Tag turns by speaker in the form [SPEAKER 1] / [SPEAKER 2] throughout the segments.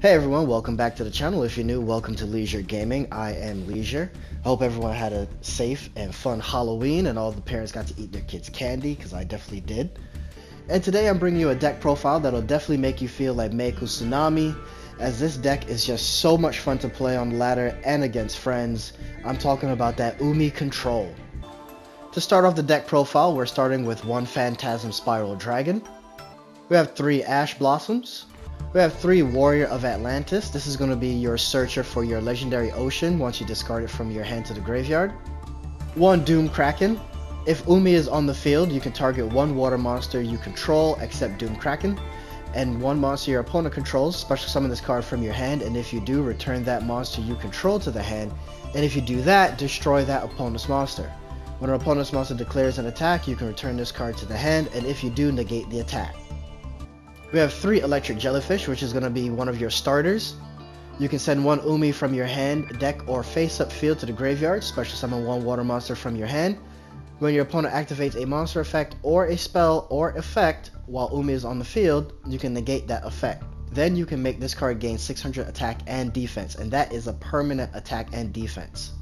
[SPEAKER 1] Hey everyone, welcome back to the channel. If you're new, welcome to Leisure Gaming. I am Leisure. I hope everyone had a safe and fun Halloween and all the parents got to eat their kids' candy, because I definitely did. And today I'm bringing you a deck profile that'll definitely make you feel like Meiko Tsunami, as this deck is just so much fun to play on ladder and against friends. I'm talking about that Umi Control. To start off the deck profile, we're starting with one Phantasm Spiral Dragon. We have 3 Ash Blossoms. We have 3 Warrior of Atlantis. This is going to be your searcher for your legendary ocean once you discard it from your hand to the graveyard. 1 Doom Kraken. If Umi is on the field, you can target 1 water monster you control except Doom Kraken, and 1 monster your opponent controls. Special summon this card from your hand, and if you do, return that monster you control to the hand, and if you do that, destroy that opponent's monster. When an opponent's monster declares an attack, you can return this card to the hand, and if you do, negate the attack. We have 3 Electric Jellyfish, which is going to be one of your starters. You can send 1 Umi from your hand, deck, or face-up field to the graveyard. Special summon 1 water monster from your hand. When your opponent activates a monster effect or a spell or effect while Umi is on the field, you can negate that effect. Then you can make this card gain 600 attack and defense, and that is a permanent attack and defense.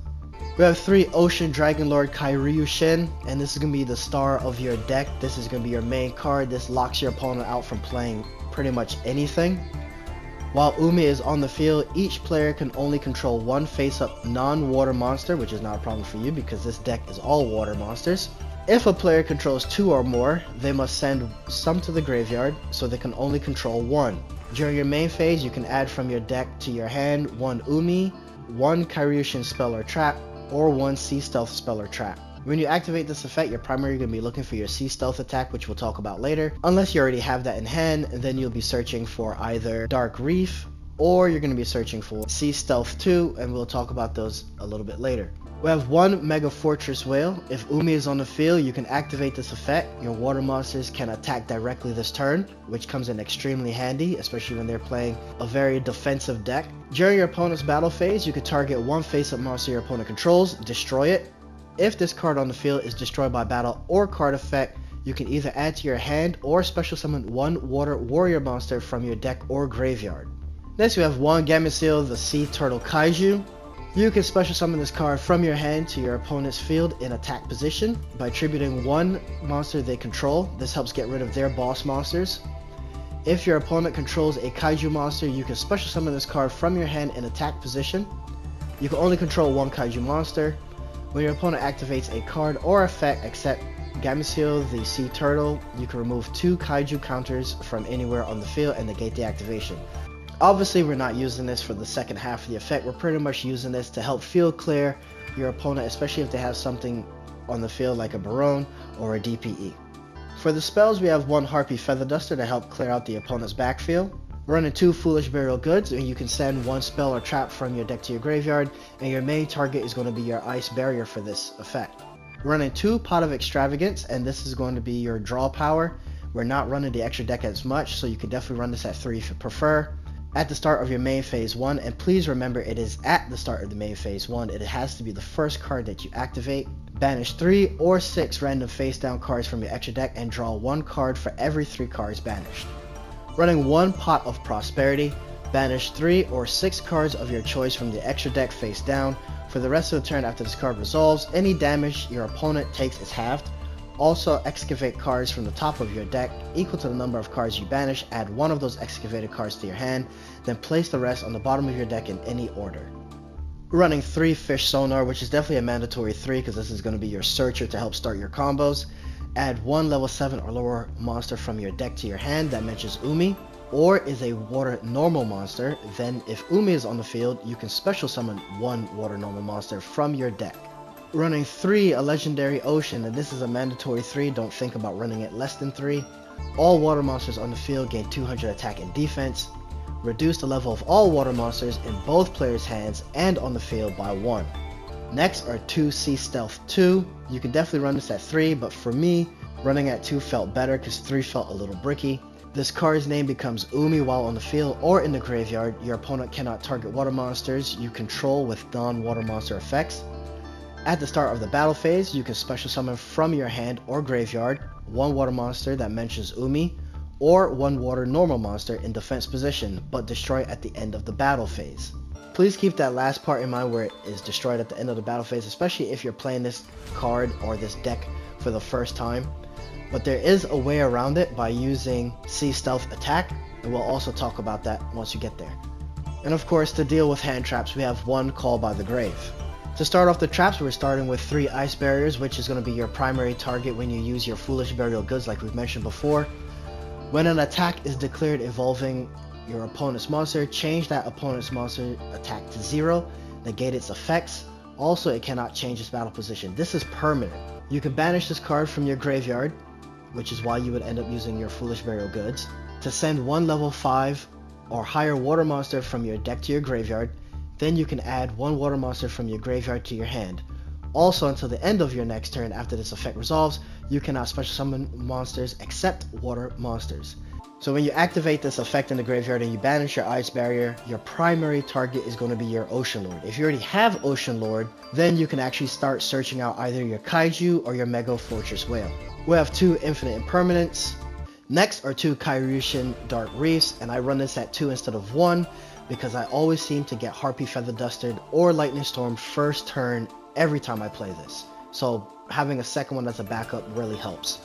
[SPEAKER 1] We have 3 Ocean Dragon Lord Kairyu Shin, and this is going to be the star of your deck. This is going to be your main card. This locks your opponent out from playing pretty much anything. While Umi is on the field, each player can only control 1 face-up non-water monster, which is not a problem for you because this deck is all water monsters. If a player controls 2 or more, they must send some to the graveyard, so they can only control 1. During your main phase, you can add from your deck to your hand 1 Umi, 1 Kairyu Shin spell or trap, or 1 Sea Stealth spell or trap. When you activate this effect, you're primarily going to be looking for your Sea Stealth attack, which we'll talk about later. Unless you already have that in hand, then you'll be searching for either Dark Reef, or you're going to be searching for Sea Stealth 2, and we'll talk about those a little bit later. We have 1 Mega Fortress Whale. If Umi is on the field, you can activate this effect. Your water monsters can attack directly this turn, which comes in extremely handy, especially when they're playing a very defensive deck. During your opponent's battle phase, you can target 1 face-up monster your opponent controls, destroy it. If this card on the field is destroyed by battle or card effect, you can either add to your hand or special summon 1 water warrior monster from your deck or graveyard. Next we have 1 Gameciel the Sea Turtle Kaiju. You can special summon this card from your hand to your opponent's field in attack position by tributing 1 monster they control. This helps get rid of their boss monsters. If your opponent controls a Kaiju monster, you can special summon this card from your hand in attack position. You can only control 1 Kaiju monster. When your opponent activates a card or effect except Gameciel the Sea Turtle, you can remove 2 Kaiju counters from anywhere on the field and negate the activation. Obviously, we're not using this for the second half of the effect. We're pretty much using this to help field clear your opponent, especially if they have something on the field like a Barone or a DPE. For the spells, we have 1 Harpy Feather Duster to help clear out the opponent's backfield. We're running 2 Foolish Burial Goods, and you can send 1 spell or trap from your deck to your graveyard, and your main target is going to be your Ice Barrier for this effect. We're running 2 Pot of Extravagance, and this is going to be your draw power. We're not running the extra deck as much, so you can definitely run this at 3 if you prefer. At the start of your main phase 1, and please remember it is at the start of the main phase 1, it has to be the first card that you activate. Banish 3 or 6 random face down cards from your extra deck and draw 1 card for every 3 cards banished. Running 1 Pot of Prosperity, banish 3 or 6 cards of your choice from the extra deck face down. For the rest of the turn after this card resolves, any damage your opponent takes is halved. Also, excavate cards from the top of your deck equal to the number of cards you banish. Add 1 of those excavated cards to your hand, then place the rest on the bottom of your deck in any order. Running 3 Fish Sonar, which is definitely a mandatory 3 because this is going to be your searcher to help start your combos. Add 1 level 7 or lower monster from your deck to your hand that mentions Umi, or is a water normal monster. Then if Umi is on the field, you can special summon 1 water normal monster from your deck. Running 3 a Legendary Ocean, and this is a mandatory 3, don't think about running it less than 3. All water monsters on the field gain 200 attack and defense. Reduce the level of all water monsters in both players' hands and on the field by 1. Next are 2 Sea Stealth 2. You can definitely run this at 3, but for me, running at 2 felt better because 3 felt a little bricky. This card's name becomes Umi while on the field or in the graveyard. Your opponent cannot target water monsters you control with non-water monster effects. At the start of the battle phase, you can special summon from your hand or graveyard 1 water monster that mentions Umi, or one water normal monster in defense position, but destroy at the end of the battle phase. Please keep that last part in mind where it is destroyed at the end of the battle phase, especially if you're playing this card or this deck for the first time. But there is a way around it by using C Stealth Attack, and we'll also talk about that once you get there. And of course, to deal with hand traps, we have one Call by the Grave. To start off the traps, we're starting with 3 Ice Barriers, which is going to be your primary target when you use your Foolish Burial Goods like we've mentioned before. When an attack is declared involving your opponent's monster, change that opponent's monster attack to 0, negate its effects. Also, it cannot change its battle position. This is permanent. You can banish this card from your graveyard, which is why you would end up using your Foolish Burial Goods, to send one level 5 or higher water monster from your deck to your graveyard. Then you can add one water monster from your graveyard to your hand. Also, until the end of your next turn after this effect resolves, you cannot special summon monsters except water monsters. So when you activate this effect in the graveyard and you banish your Ice Barrier, your primary target is going to be your Ocean Lord. If you already have Ocean Lord, then you can actually start searching out either your Kaiju or your Mega Fortress Whale. We have 2 Infinite Impermanents. Next are 2 Kairyu Dark Reefs, and I run this at 2 instead of 1 because I always seem to get Harpy Feather Dusted or Lightning Storm first turn every time I play this. So having a second one as a backup really helps.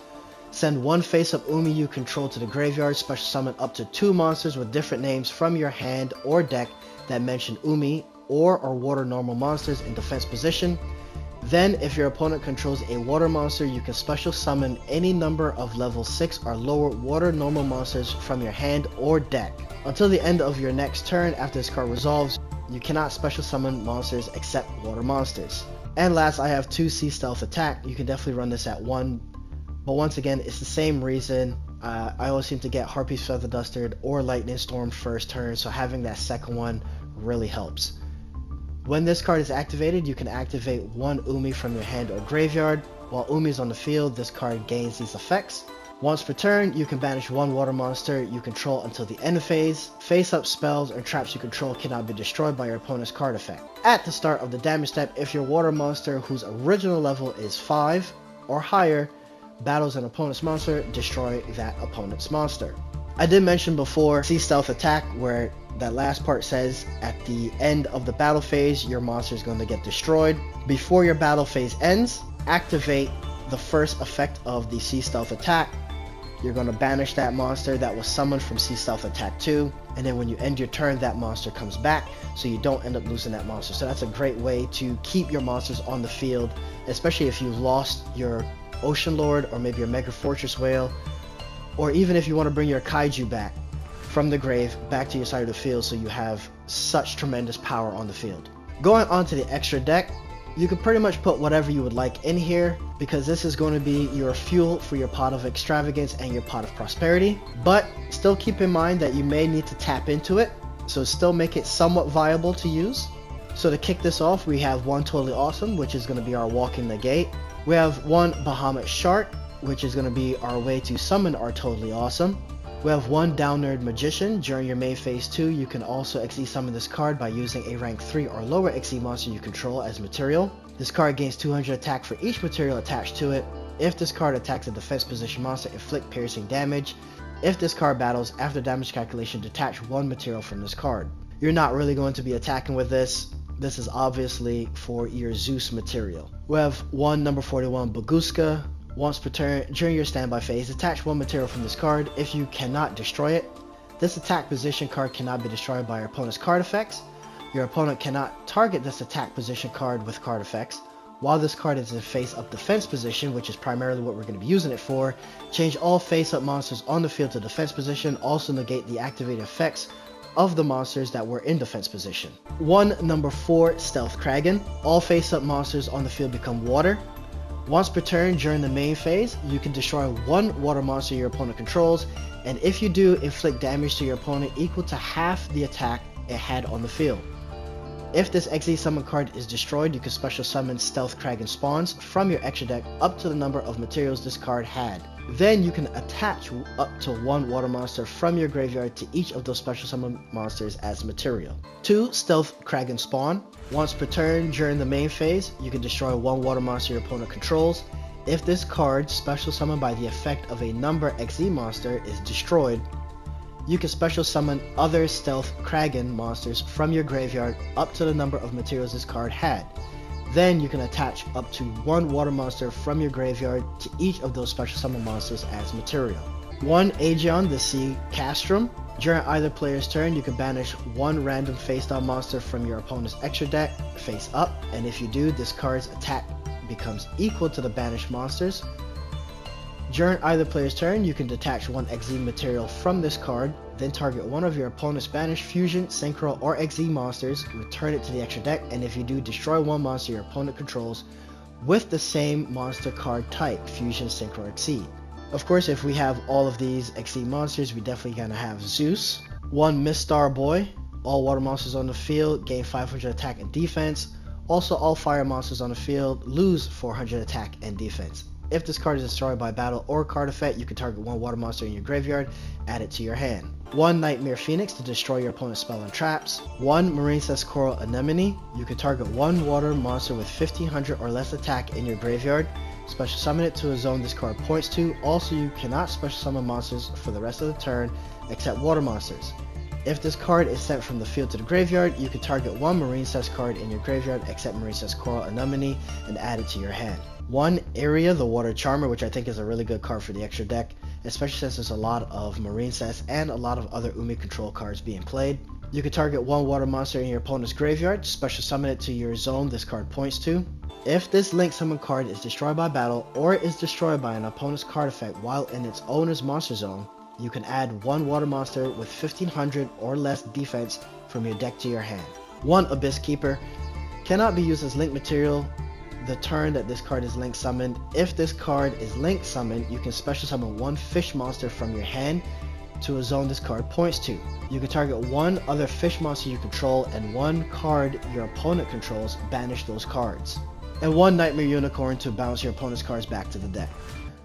[SPEAKER 1] Send 1 face-up Umi you control to the graveyard, special summon up to 2 monsters with different names from your hand or deck that mention Umi or are water normal monsters in defense position. Then, if your opponent controls a water monster, you can special summon any number of level 6 or lower water normal monsters from your hand or deck. Until the end of your next turn after this card resolves, you cannot special summon monsters except water monsters. And last, I have 2 Sea Stealth Attack. You can definitely run this at 1, but once again, it's the same reason. I always seem to get Harpy's Feather Dusted or Lightning Storm first turn, so having that second one really helps. When this card is activated, you can activate 1 Umi from your hand or graveyard. While Umi is on the field, this card gains these effects. Once per turn, you can banish 1 water monster you control until the end phase. Face-up spells or traps you control cannot be destroyed by your opponent's card effect. At the start of the damage step, if your water monster whose original level is 5 or higher battles an opponent's monster, destroy that opponent's monster. I did mention before Sea Stealth Attack, where that last part says at the end of the battle phase your monster is going to get destroyed. Before your battle phase ends, activate the first effect of the Sea Stealth Attack. You're going to banish that monster that was summoned from Sea Stealth Attack 2, and then when you end your turn, that monster comes back, so you don't end up losing that monster. So that's a great way to keep your monsters on the field, especially if you lost your Ocean Lord or maybe your Mega Fortress Whale, or even if you want to bring your Kaiju back from the grave back to your side of the field so you have such tremendous power on the field. Going on to the extra deck, you can pretty much put whatever you would like in here because this is going to be your fuel for your pot of extravagance and your pot of prosperity, but still keep in mind that you may need to tap into it, so still make it somewhat viable to use. So to kick this off, we have 1 Totally Awesome, which is going to be our Walking Negate. We have 1 Bahamut Shark, which is going to be our way to summon our Totally Awesome. We have 1 Down Nerd Magician. During your main phase 2, you can also XE summon this card by using a rank 3 or lower XE monster you control as material. This card gains 200 attack for each material attached to it. If this card attacks a defense position monster, inflict piercing damage. If this card battles, after damage calculation, detach 1 material from this card. You're not really going to be attacking with this. This is obviously for your Zeus material. We have 1 number 41 Baguska. Once per turn, during your standby phase, detach 1 material from this card. If you cannot destroy it, this attack position card cannot be destroyed by your opponent's card effects. Your opponent cannot target this attack position card with card effects. While this card is in face-up defense position, which is primarily what we're going to be using it for, change all face-up monsters on the field to defense position. Also negate the activated effects of the monsters that were in defense position. 1 number 4 Stealth Kraken. All face-up monsters on the field become water. Once per turn during the main phase, you can destroy 1 water monster your opponent controls, and if you do, inflict damage to your opponent equal to half the attack it had on the field. If this XE summon card is destroyed, you can special summon Stealth Kraken spawns from your extra deck up to the number of materials this card had. Then you can attach up to 1 water monster from your graveyard to each of those special summon monsters as material. 2 Stealth Kraken spawn. Once per turn during the main phase, you can destroy 1 water monster your opponent controls, If this card, special summoned by the effect of a number XZ monster, is destroyed, you can special summon other stealth Kraken monsters from your graveyard up to the number of materials this card had. Then you can attach up to one water monster from your graveyard to each of those special summon monsters as material. 1 Yugioh the Sea Castrum. During either player's turn, you can banish one random face-down monster from your opponent's extra deck face up, and if you do, this card's attack becomes equal to the banished monsters. During either player's turn, you can detach one XZ material from this card, then target one of your opponent's banished fusion, synchro, or XZ monsters, return it to the extra deck, and if you do, destroy one monster your opponent controls with the same monster card type, fusion, synchro, or XZ. Of course, if we have all of these XZ monsters, we definitely gonna have Zeus. 1 Mistar Boy. All water monsters on the field gain 500 attack and defense. Also, all fire monsters on the field lose 400 attack and defense. If this card is destroyed by battle or card effect, you can target one water monster in your graveyard, add it to your hand. 1 Nightmare Phoenix to destroy your opponent's spell and traps. 1 Marine Cess Coral Anemone. You can target one water monster with 1500 or less attack in your graveyard. Special summon it to a zone this card points to. Also, you cannot special summon monsters for the rest of the turn except water monsters. If this card is sent from the field to the graveyard, you can target one Marine Cess card in your graveyard except Marine Cess Coral Anemone and add it to your hand. 1 Area the Water Charmer, which I think is a really good card for the extra deck, especially since there's a lot of Marine Cess and a lot of other Umi Control cards being played. You can target one water monster in your opponent's graveyard, special summon it to your zone this card points to. If this link summon card is destroyed by battle or is destroyed by an opponent's card effect while in its owner's monster zone, you can add one water monster with 1500 or less defense from your deck to your hand. 1 Abyss Keeper cannot be used as link material the turn that this card is link summoned. If this card is link summoned, you can special summon one fish monster from your hand to a zone this card points to. You can target one other fish monster you control and one card your opponent controls, banish those cards. And 1 Nightmare Unicorn to bounce your opponent's cards back to the deck.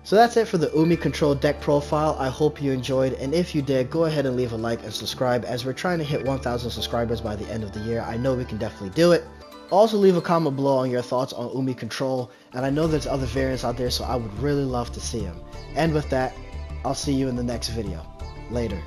[SPEAKER 1] So that's it for the Umi Control Deck profile. I hope you enjoyed, and if you did, go ahead and leave a like and subscribe as we're trying to hit 1,000 subscribers by the end of the year. I know we can definitely do it. Also, leave a comment below on your thoughts on Umi Control, and I know there's other variants out there, so I would really love to see them. And with that, I'll see you in the next video. Later.